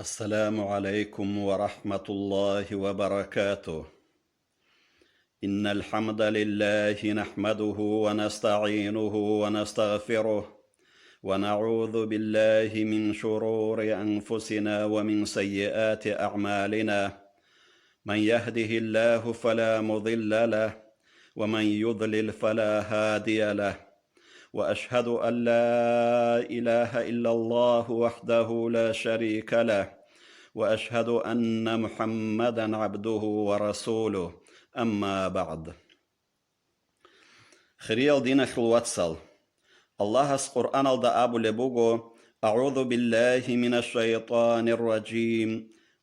السلام عليكم ورحمة الله وبركاته. إن الحمد لله نحمده ونستعينه ونستغفره ونعوذ بالله من شرور أنفسنا ومن سيئات أعمالنا. من يهده الله فلا مضل له ومن يضلل فلا هادي له، وأشهد أن لا إله إلا الله وحده لا شريك له، وأشهد أن محمدًا عبده ورسوله. أما بعد. خريال دينا خلواتسل الله قرآن الدا أبو لبوغو أعوذ بالله من الشيطان الرجيم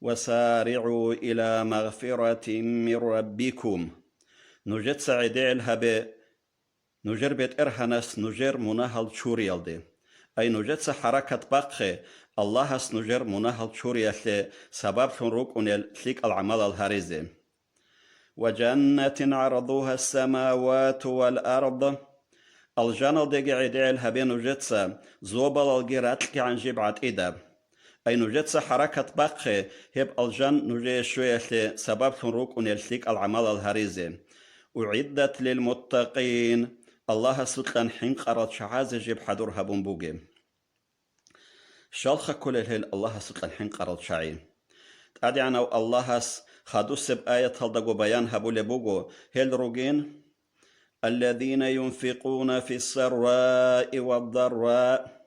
وسارعوا إلى مغفرة من ربكم. نجد سعيدي الهبي نجر بيت إرهنس نجر مناهل شوريال دي أي نجد حركة باقخي الله نجر مناهل شوريال سبب شنروك أنيل ثيك العمل الهاريزي. وجنة عرضها السماوات والأرض الجنة دي عيدي الهبي نجد زوبل الجيرات عن جبعة إداب أي نجد حركة باقخي هب الجن نجد شوية سبب شنروك أنيل ثيك العمل الهاريزي. أعدت للمتقين الله سلطان حين قرات شعاز جيب حضور هبون بوغي شالخ كل الهيل الله سلطان حين قرات شعي تادي عنو الله خادوس بآية هلدقو بيان هبو لبوغو هيل روغين الذين ينفقون في السراء والضراء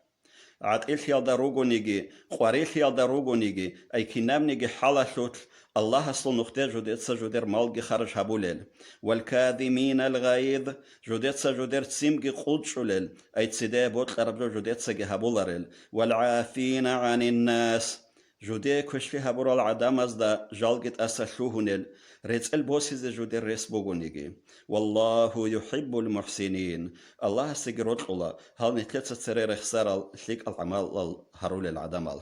عاد إلخ يالدروغو نيجي خواريخ يالدروغو نيجي أي كنام نيجي حالشوت الله أصل نختار جودتسا جودر مالجي خرج هبولل والكاذمين الغيظ جودتسا جودر تسيمجي قود شولل أي تسيدي بوت خربجو جودتسا جي هبولرل والعافين عن الناس جودي كشفي هبور العدام أزدا جالجت أسلوهنل ريتس البوسيز جودر ريس بوغونيجي والله يحب المحسنين. الله سيجروت الله هل نتلتس تسرير خسارة شيك العمال هرول العدمال.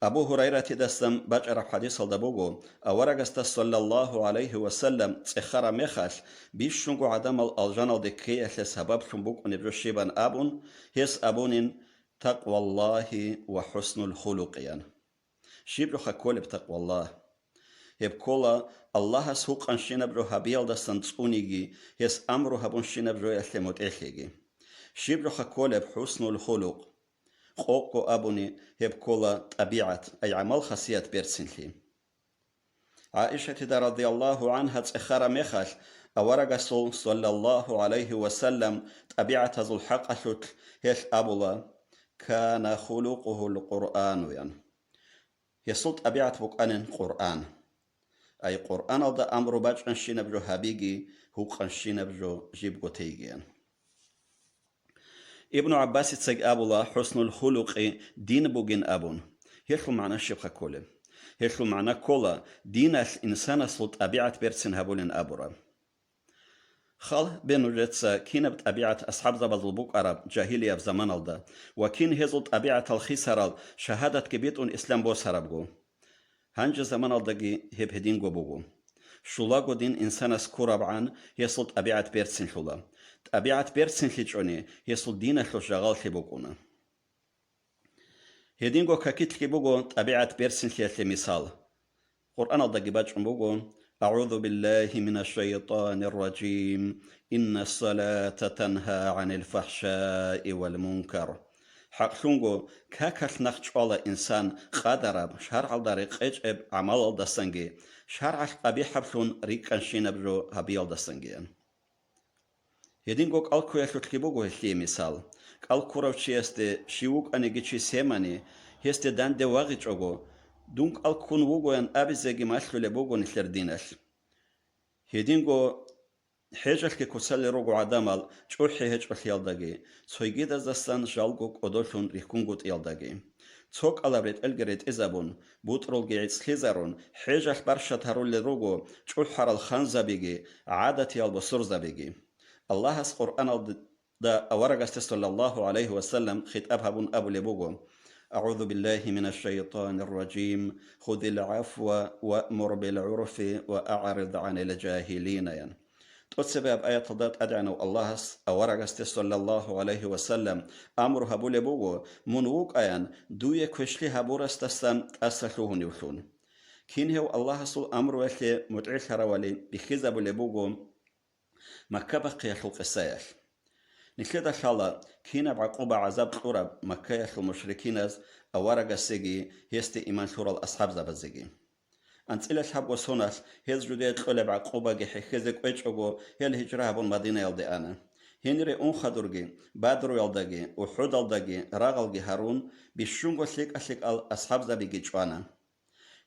أبو هريرة تدسم بجر حديث الدبوغو أورغست صلى الله عليه وسلم تخرى مخاش بيشنغو عدم الجنال دكية لسبب شنبوك ونبجو شيبان أبون هيس أبون تقوى الله وحسن الخلق شيبرو خكول بتقوى الله يبكولا الله سوق أنشينا برو هبيل دستان تسونيجي هيس أمرو هبون شينا برو يحلموت إخيجي شيبرو خكول بحسن الخلق قوقو أبوني هبكولا طبيعة أي عمل خاصيات بيرسنلي. عائشة رضي الله عنها تأخر مخاش أورق صلى الله عليه وسلم طبيعة ذو الحق أشوت هيش أبولا كان خلقه القرآن يسلط طبيعة بقان القرآن أي قرآن هذا أمر باج أنشينا بجو هابيجي هو أنشينا بجو جيبغو تيجيان. ابن عباس تسج أبولا حسن الخلق دين بوجين أبون هيخلو معنا الشبخة كله هيخلو معنا كولا دين الإنسان سلط أبيعة بيرسن هبولين أبورا خال بينو جتسا كين بطبيعة أصحاب زبط البوك عرب جاهلية في زمان الدا وكين هزلط أبيعة الخيسرال شهادة كبيرون إسلام بوس هربغو هنج زمان الداجي هب هدينغو بوغو شولاغو دين إنسان سكورب عن يسلط أبيعة بيرسن شولا طبيعة بيرسن ليجوني يسل دينا خلو شغال لبوغونا هدينغو كاكيت لبوغو طبيعة بيرسن ليجل مثال قرآن الدقيباج بوغو أعوذ بالله من الشيطان الرجيم إن الصلاة تنهى عن الفحشاء والمنكر حق شونغو كاكاش نخش على إنسان قادرب شرع الدارق إجب عمال الدستنجي شرع قبيح بشون ريكان شينبجو هبيل دستنجيان هدينغوك ألكو يشوت لبوغو هشي مثال ألكو روشي است شيوك أنيجيشي سيماني هست دان دي واغيش أغو دونك ألكون وغو ين أبزيجي ماشلو لبوغو نشلردينش هدينغو حيجش كوسالي روغو عدامال چوحي هج بخيالداجي سويجي دزدستان جالغوك أدوشون ريكونغوت يالداجي توك ألابريت ألغريت إزابون بوترول جيعيت سليزارون حيجش برشت هارول لروغو چوحار الخانزابيجي عادت يالبو سرزابيجي الله قرآن دا أورغست صلى الله عليه وسلم خطاب هبون أبو لبوغو أعوذ بالله من الشيطان الرجيم خذ العفو وأمر بالعرف وأعرض عن الجاهلين تسبب آية الضاد أدعنو الله أورغست صلى الله عليه وسلم أمر هبول بوغو منوك آيان دوية كشلي هبورس تستم أسلوه نيوثون كين هو الله سو أمر وكي مدعي الحروالي بخزب لبوغو مكة بقي يخلق السيح نكيدا شالا كين بعقوبة عذاب قرب مكة يخلق مشركين أورغ السيجي هيستي إيمان شورا الأصحاب زبزيجي أنت إلى شاب وسوناس هز جديد قلب عقوبة جح خزك ويشوجو هي الهجرة بون مدينة يلدي أنا هنري أون خدرجي بادرو يلدجي وحود يلدجي راغلجي هارون بيشونجو شيك أشيك أصحاب زبيجي جوانا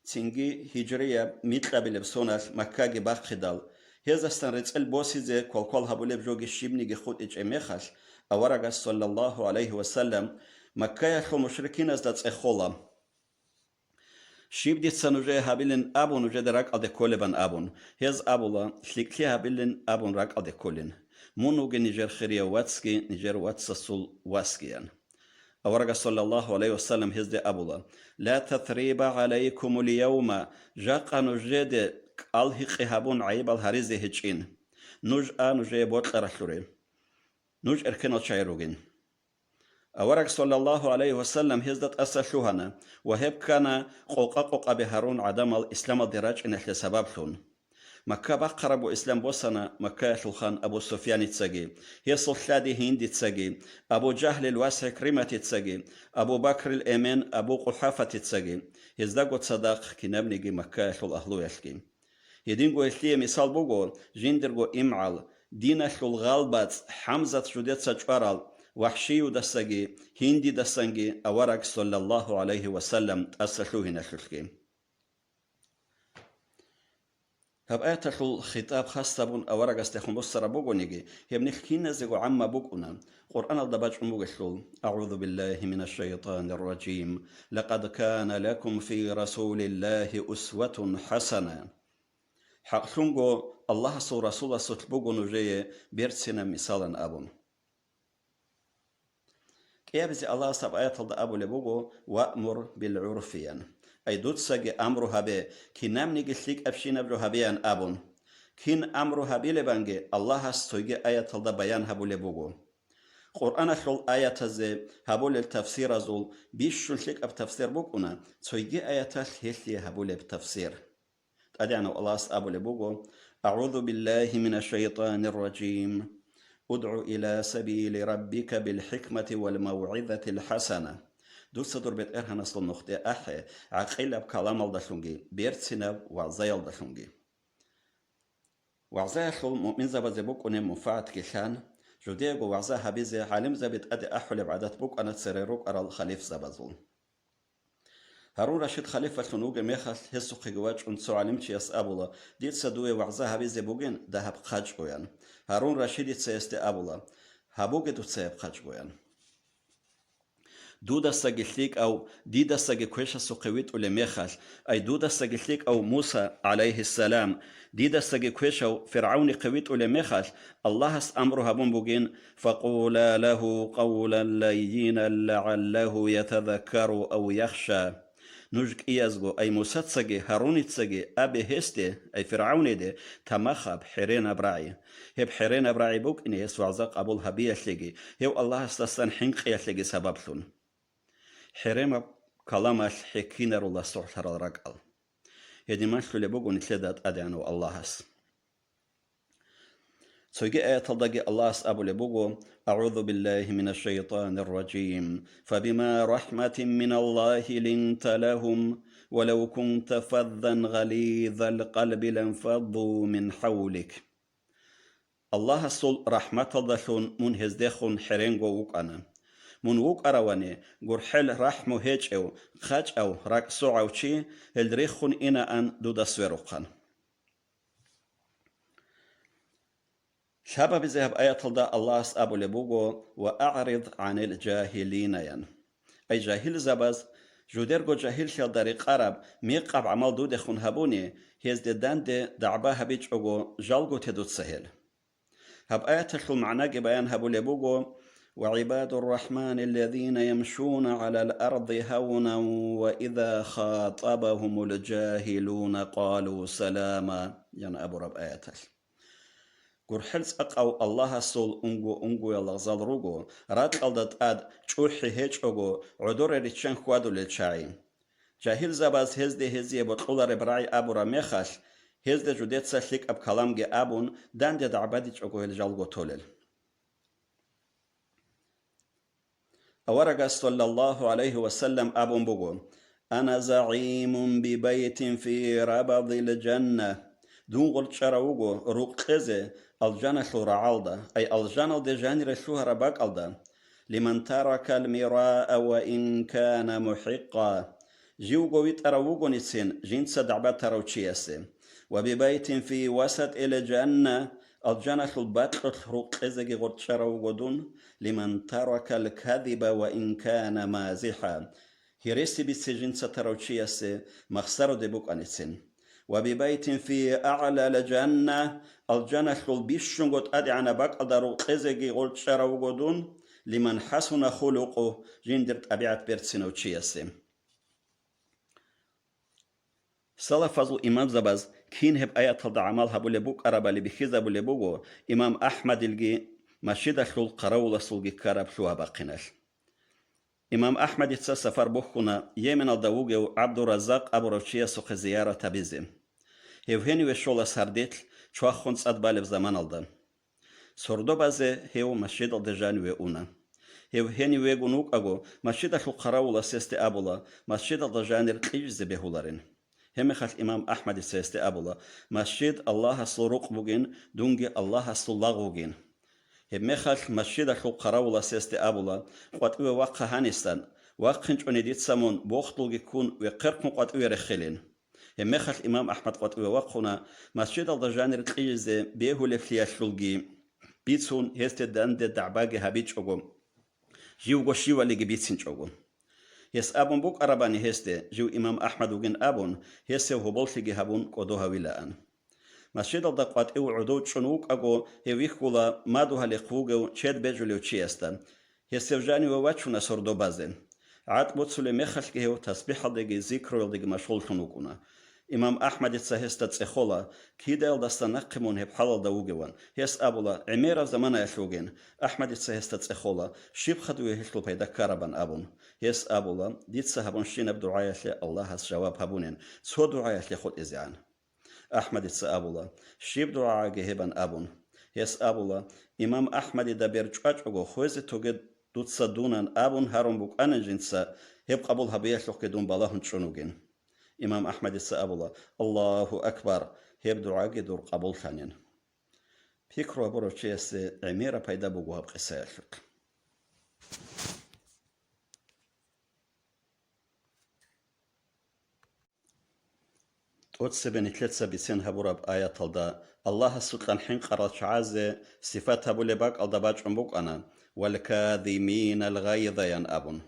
تنجي هجرية ميتلا بلبسوناس مكاجي باخدال هز استنرت البوسي زي كل هبولب جوجي شيبني جخود إج إمخاش أورجا صلى الله عليه وسلم مكة يخو مشركين أزدت إخولا شيب دي تسانوجي هابيلن أبون وجد راك أدي كولبان أبون هز أبولا شليكلي هابيلن أبون راك أدي كولين مونوغي نيجر خيريا واتسكي نيجر واتسسول واسكيان أورغا صلى الله عليه وسلم هز دي أبولا لا تثريب عليكم اليوم جاقا نجد الهقي هابون عيب الهاريزي هجين نجي بوت لرحلوري نج إركنو شايروغين أورك صلى الله عليه وسلم هزدت أسشوهنا وهب كان قوقا بهارون عدم الإسلام الدراج إن إحلى سبب لون مكة بقرب إسلام بوسنا مكة الخان أبو سفيان تسجي هي صلادي هند تسجي أبو جهل الواسع كريمة تسجي أبو بكر الأمين أبو قحافة تسجي هزدقوا صداق كنبني مكة الأهلو يشكي يدينغو يشلي مثال بوغو جندرغو إمعال دينا الغالبات حمزة شدت سجوارال وحشي دسجي هندي دسنجي أورك صلى الله عليه وسلم أسلوه نشلكي هب آيات الخطاب خاصة بون أورك استخدم بصر بوغونيجي هي بنحكينا زيغو عما بوغونا قرآن الضباج مبوغشلول أعوذ بالله من الشيطان الرجيم لقد كان لكم في رسول الله أسوة حسنة حقشونغو الله سو رسول ستبوغونو جي بيرتسنا مثالا أبون كيابزي الله سب آيات أبو لبوغو وأمر بالعرفيان أي دوت ساقي أمرها بي كي نامني قشليك أبشين أبرو هبيان أبون كين أمرها بي لبانجي الله استوغي آيات بيان هبو لبوغو قرآن شل آيات زي هبو للتفسير زول بيش شلشيك أب تفسير بوكونا توغي آيات هيشلي هبو للتفسير أدعنا الله أبو لبوغو أعوذ بالله من الشيطان الرجيم ادع إلى سبيل ربك بالحكمة والموعظة الحسنة دوست دور بيت إرهن أصل نخطي أحي عقيلة بكلام الدشونجي بيرتسنا وعزايا الدشونجي وعزايا خل مؤمن زبا زبوك ونم مفاعد كيشان جوديغو وعزاها بيزي عالم زبت أدي أحول بعدت بوك أنا تسريروك أرى الخليف زبازون هارون رشيد خليفة شنوغ ميخل هسو خيجواج انسو علمتي يسأبولا ديت سدوه وعزاها بيزي بوغين دهب خاج قويان هارون رشيد يتسيستي أبولا هابوغي دو تسيب خاج قويان دودا ساقليك أو ديدا ساقكويشا سوقويت أولي ميخل أي دودا ساقليك أو موسى عليه السلام ديدا ساقكويشا فرعون قويت أولي ميخل الله أمره هابون بوغين فقولا له قولا لينا لعله يتذكر أو يخشى نوجك إيازغو أي موسى تساقي هاروني تساقي أبي هستي أي فرعوني دي تماخا بحيرين أبراعي هي بحيرين أبراعي بوك إني يسوع زاق أبو الهبية شلقي هيو الله استسان حنق يشلقي سبب ثون حريم كلامش حكينا الله سعر الرقل هدي ماشلو لبوغو نتلدات أدعنو الله سوجي آية تلدقي الله أبو لبوغو أعوذ بالله من الشيطان الرجيم فبما رحمة من الله لنت لهم ولو كنت فظا غليظ القلب لانفضوا من حولك الله سول رحمة الله منهز دخون حرينغو وقانا من وق أرواني قرحل رحمو هيج أو خاج أو راك سوعو شي هلدريخون إنا أن دودا سويروقان شابا بذهب آية الله أبو لبوغو وأعرض عن الجاهلين ين أي جاهل زباز جودرغو جاهل شال داري قرب ميقب عمال دود خون هبوني هيز دان دي دعباها بيج أغو جالغو تدود سهل هب آية المعنى بيان هبو لبوغو وعباد الرحمن الذين يمشون على الأرض هونا وإذا خاطبهم الجاهلون قالوا سلاما ين أبو رب آية قرحلس أقاو الله سول أنغو يلغزال روغو رات قلدت أد چوحي هيج أغو عدور ريتشان خوادو للشاعي جاهل زباز هزده هزيه بطولار براعي أبو رميخش هزده جودت سشليك أب كلامجي أبون دان دي دعباديش أغو هلجالغو تولل أورغ صلى الله عليه وسلم أبون بوغو أنا زعيم ببيت في ربض الجنة دون قلت شراوغو روق قزي الجنة شورا عالدا أي الجنة دي جانر شوهر باك ألدا لمن ترك المراء وإن كان محقا جيوغو يتراوغو نسين جنس دعبات تروتشيسي وببيت في وسط الجنة الجنة الباطل روق قزي قلت شراوغو دون لمن ترك الكذب وإن كان مازحا هيريسي بسجن ستروتشيس مخسر دبوك أنسين وببيت في أعلى الجنة الجنة البيشن قد أدعنا باك أدارو قزقي قلت شارو قدون لمن حسن خلقه جندرت أبيعت بيرتسينوتشيس صلاة فضل إمام زباز كين هب آيات هلد عمال هبو لبوك أرابا لبخيزة بو لبوغو إمام أحمد الجي مشيدة شل قراولة سلجي كارب شوها باقيناش إمام أحمد يتسا سفر بوخونا يمن الدوغو عبد الرزاق أبو روشية سوخ زيارة تبيزم هيوهيني وشولا سرديتل چوا خونس أدبالي بزمان الدن سردو بازي هيو مشيد الدجاني ويونا هيوهيني ويغونوك أغو مشيدة شل قراولة سيستي أبولا مشيد الدجاني رقيجز بهولارين هم خل إمام أحمد سيستي أبولا مشيد الله سلوك بوغين دونجي الله سلوغوغين همخل مشيدة شو قراولا سيستي أبولا قطوة واقع هانستان واقعنج أنديت سامون بوختلو يكون وقرقم قطوة رخلين همخل إمام أحمد قطوة واقعنا مسجد الدجانر القيزة بيهو لفلياشلوغي بيتسون هست داند دعباغي هابيج أغم جيو غشيوة لغي بيتسنج أغم هس أبون بوك أراباني هست جو إمام أحمد وغن أبون هست وبولتغي هابون قدوها ولاان مسجد الدقات او عدو چنوك اگو هويخولا مادوها لقوغو چد بجوليو چيستا هسيوجاني وواچونا سردو بازن عاد بوتسولي مخلقه هو تسبيح دغي ذكر دغي مشغول شنوكونا امام احمد تسهست تسخولا كيدل دستنقمون هب حلال دوغوان هس ابولا عمير زمان يشوغن احمد تسهست تسخولا شيب خدوي هشلو بيدا كاربان ابون هس ابولا ديت صحابون شين بدعايه الله has جواب هبونن سو دعايه خود ازيان أحمد السأبولا شيب دعاء جهبان أبون هس أبولا إمام أحمد دبير جاجو خوز توجد دوت صدونان أبون هارون بوك أنا جنسا هب قبول هبيش لك دون بلاهن شنوجين إمام أحمد السأبولا الله أكبر هب دعاء دور قبول ثانين فكرة بروشيس عميرة بيدا بوجوها بقساشك وتسبني ثلاثة بسين هبورب آية طلدا الله سلطان حين قرأت شعازة صفات هبو لباك الدباج عمبوك أنا والكاذمين الغيظ ين أبون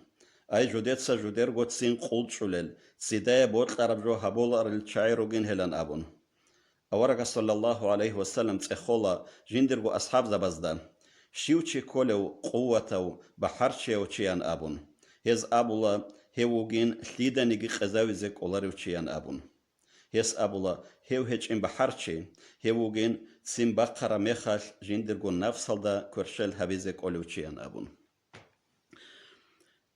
أي جودت سجودر قد سين قول شلل سيدايا بوت لرب جو هبول الشعيرو جين هلان أبون أورق صلى الله عليه وسلم تخولا جندر قو أصحاب زبزدان شيوشي كولو قوة بحرشي وشيان أبون هز أبولا هيوغين شليدا نيجي خزاوي زيك أولاريو شيان أبون هس أبولا هيو هيج إن بحرشي هيوغين سين بقرة مخاش جندرغو نفسل دا كرشل هبيزك أولوشيان أبون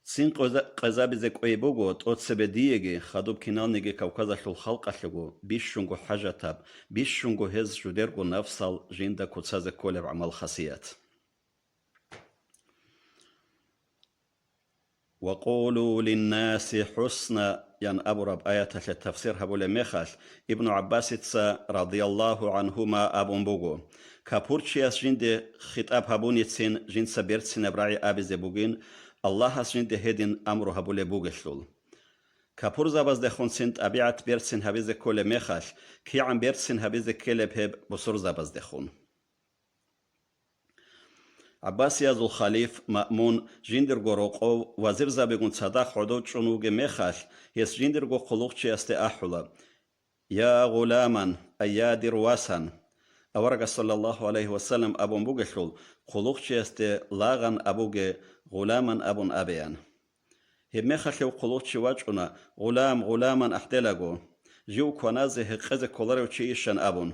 سين قزابيزك أيبوغو تقود سبديجي خدوب كنال نيجي كوكازا شل خلق أشلغو بيشونغو حاجة تاب بيشونغو هز جدرغو نفسل جندا كتسازك كولب عمل خاصيات وقولوا للناس حسنا ين أبرب آية التفسير هبول مخاش ابن عباس رضي الله عنهما أبون بوغو كابورتشياس جند خطاب هبون يتسين جند سبيرتسين ابراعي آبي زبوغين الله جند هدين أمرو هبول بوغشلول كابور زباز دخون سنت أبيعت بيرتسين هبيز كول مخاش كي عم بيرتسين هبيز كيلب هب بصور زباز دخون عباس يازو خليف مأمون جندر غروقو وزير زابيغون صداق عدو چونوغ مخاش يس جندر غو خلوق چيستي أحولا يا غلاما أيا درواسا أورغ صلى الله عليه وسلم أبون بوغشول خلوق چيستي لاغن أبوغ غلاما أبون أبيان هب مخاش خلوق چواجونا غلاما أحدلغو جو كونازي هقز كولاريو چيشن أبون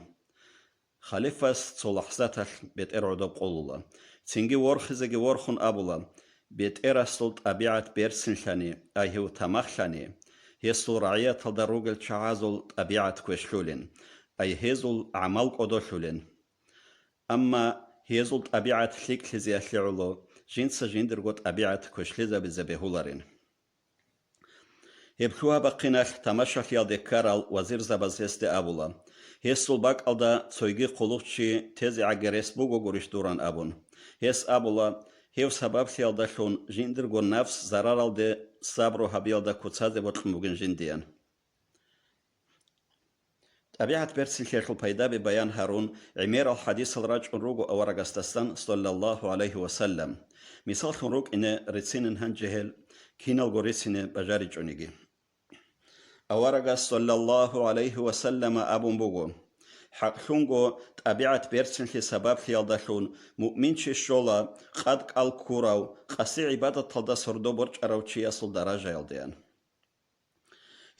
خليفاس صلحزات بيت إرعدو قولولا تنجي ورخزجي ورخون أبولا بيت إرسلت أبيعت بيرسن شاني أيهو تمخشاني هيسل رعية تدروجل شعازل أبيعت كوشلولين أي هيزل عمال قدوشلولين أما هيزل أبيعت شيك لزي أشلعلو جنس جندرغوت أبيعت كوشلزا بزبهولارين هبشوها بقيناش تمشى يالدي كارل وزير زبازيستي أبولا هيسل باك ألدا سويجي قلوبشي تيزي عجريس بوغو غوريش دوران أبون هيس أبولا هيو سبب يالدا شون جندرغو نفس زرارل دي صبرو هبيالدا كوتسازي بطلموغن جنديان طبيعة بيرسي شيخ البيدا ببيان هارون عمير الحديث الراج روغو أورغستستان صلى الله عليه وسلم مثال روغ إن رتسين هنجهل كين الغوريسين بجاري جونيجي أورغس صلى الله عليه وسلم أبو بوغو حق شونغو طبيعة بيرسن في سبب خيالداشون مؤمن شولا قد قال كوراو قسي عبادة تلدا سردو برج أروتشي أصل درجة يلديان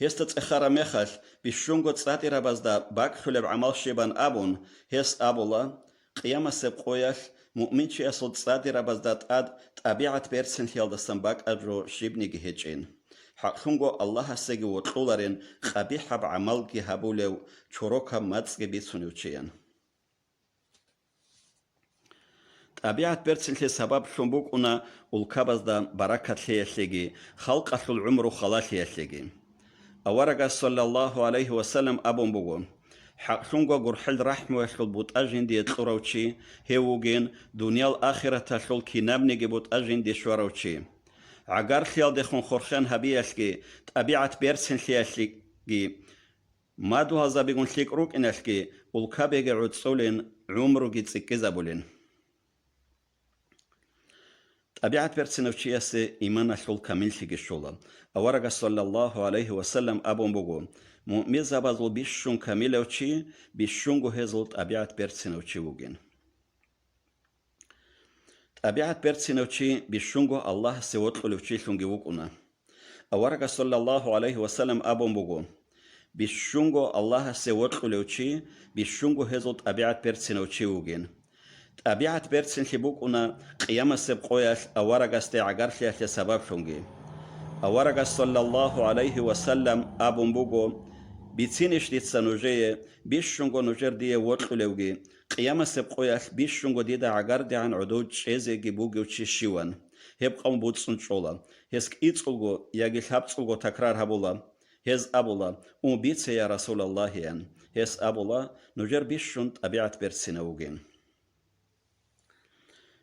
هستت إخارة مخش بشونغو تساتي ربازدا باك خلب عمل شيبان أبون هست أبولا قيامة سبقويش مؤمن شي أصل تساتي ربازدا تاد طبيعة بيرسن خيالدستان باك أجرو شيبني جهجين حقشونغو الله سيجي وطولارين قبيحة بعمل جهابولو چوروكا ماتسجي بيسونيوچيان طبيعة بيرسن في سبب شنبوك أنا والكابزدا بركة ليشلجي خلق أصل العمر خلاص يشلجي أورجا صلى الله عليه وسلم أبو بوغون حقشونغو غرحل رحمة وشل بوت أجين دي تلوروچي هيوغين دنيا الآخرة تشل كينابني جبوت أجين دي شوروچي عقار خيال دخون خورخان هبياشكي طبيعة بيرسن خياشكي مادو هزا بيقون شيك روك إناشكي والكابيغي عود سولين عمرو جيت سكيزابولين طبيعة بيرسن وشياسي إيمان أشول كامل شيك الشولا أورغا صلى الله عليه وسلم أبو بوغو مؤميزا بازل بيشون كامل وشي بيشونغو هزل طبيعة بيرسن وشيوغين طبيعة بيرتسينوشي بيشونغو الله سيوت لوشي شونغي وكونا أورغا صلى الله عليه وسلم أبو بوغو بيشونغو الله سيوت لوشي بيشونغو هزو طبيعة بيرتسينوشي وغين طبيعة بيرتسينشي بوكونا قيامة سبقوياش أورغا استعقار شياش سبب شونغي أورغا صلى الله عليه وسلم أبو بوغو بيتسينش ديتسانوجيه بيشونغو نوجر دي وطلو لوغي قيامة سبقوياش بيشونغو ديدا عقار دي عن عدود شيزي جيبوغي وشيشيوان هيب قوم بوتسون شولا هسك إيتسولغو ياجي شابسولغو تكرار هبولا هز أبولا بيتسي يا رسول الله يان هز أبولا نوجر بيشون طبيعة بيرتسينوغين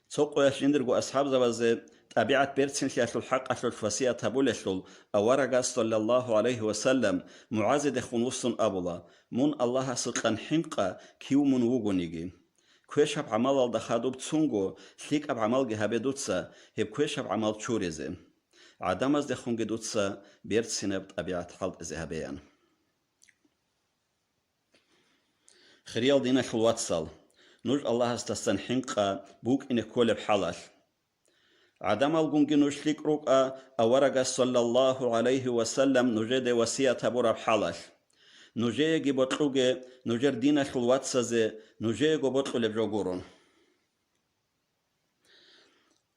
سوقوياش يندرغو أصحاب زبازي طبيعة بيرتسين شاشل الحق أشل الفاسية تابولشل أورغا صلى الله عليه وسلم معازد خنوصن أبولا من الله سلطان حنقا كيو من وغنيجي كويش أب عمال الدخادو بتسونغو شليك أب عمال جهابي دوتسا هب كويش أب عمال تشوريزي عدم از دخونجي دوتسا بيرتسين بطبيعة حالت ذهبيان خريال دينا خلواتسال نوج الله استستن حنقا بوك إن كل بحالش عدم الجنج نشلك رقا أورجا صلى الله عليه وسلم نجد وسيا تبور بحالش نجي جبتلوجي نجر دينا خلوات سزي نجي جبتلو لبجورون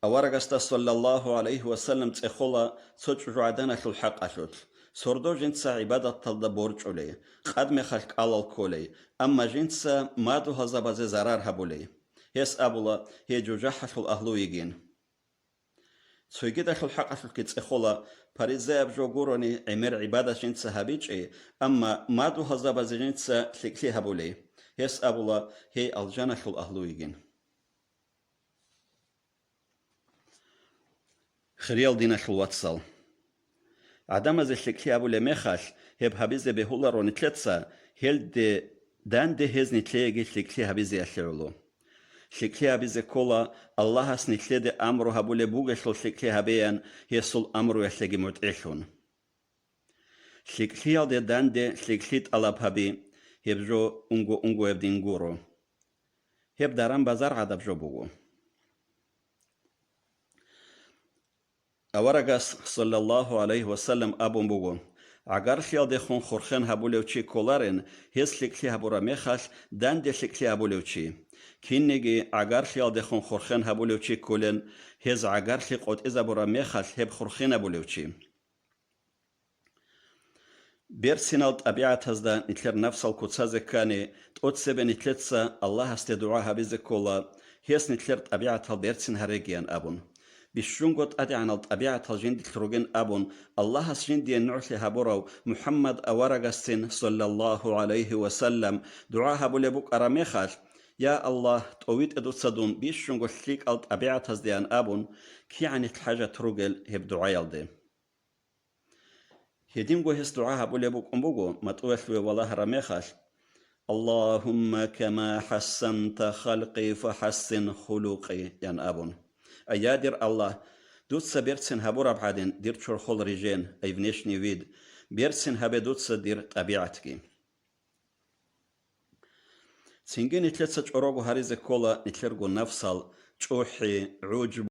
أورجا صلى الله عليه وسلم تخلا سوتش عدنا خل حق أشوت سردو جنسا عبادة تلدا بورج عليه قدم خلق على الكولي أما جنسا مادو هزبازي زرار هبولي هس أبولا هي جوجاح خل أهلو يجين سويجد خل حق أشوت كتس خلا باريزا بجوروني عمر عبادة جنسا هبيجي أما مادو هزبازي جنسا شكلي هبولي هس أبولا هي الجنة خل أهلو يجين خريال دينا خلواتسال عدم از شکلی ابو لمخش هب هبیزه به هولا رو نتلتسا هل ده دان ده هز نتلیگی شکلی هبیزه اشرلو شکلی هبیزه کولا الله اس نتلید امرو هبو لبوگشل شکلی هبیان هسول امرو اشلگی مرتعشون شکلی ده دان ده شکلیت علاب هبی هب جو اونگو ابدینگورو هب دارم بازار عدب جو بوگو أورغاس صلى الله عليه وسلم أبو بوغو عقار خيال دخون خورخن هبولوچي كولارن هس لكلي هبورا ميخال دان دي لكلي هبولوچي كينيجي عقار خيال دخون خورخن هبولوچي كولن هز عقار خي قوت إذا بورا ميخال هب خورخن هبولوچي بيرسينال طبيعة هزدا نتلر نفس الكوتسازة كاني تقوتسبه نتلتسا الله استدعاها بزكولا هيس نتلر طبيعة بيرسين هريجيان أبون بشونغوت أدي عن الطبيعة الجند تروجين أبون الله سجندي النعث هبورو محمد أورغستين صلى الله عليه وسلم دعاها بولبوك أراميخال يا الله تويت إدو تصدون بشونغوت ليك الطبيعة هزديان أبون كي عن الحاجة تروجل هب دعايل دي هديمغو هس دعاها بولبوك أمبوغو متوثوي والله راميخال اللهم كما حسنت خلقي فحسن خلقي يان أبون أيادر الله دوتسا بيرتسن هابورا بعدين دير تشورخول ريجين أيفنيشني ويد بيرتسن هابي دوتسا دير طبيعتكي سنجي نتلتسا تشوروغو هاريزي كولا نتلرغو نفصل تشوحي عجب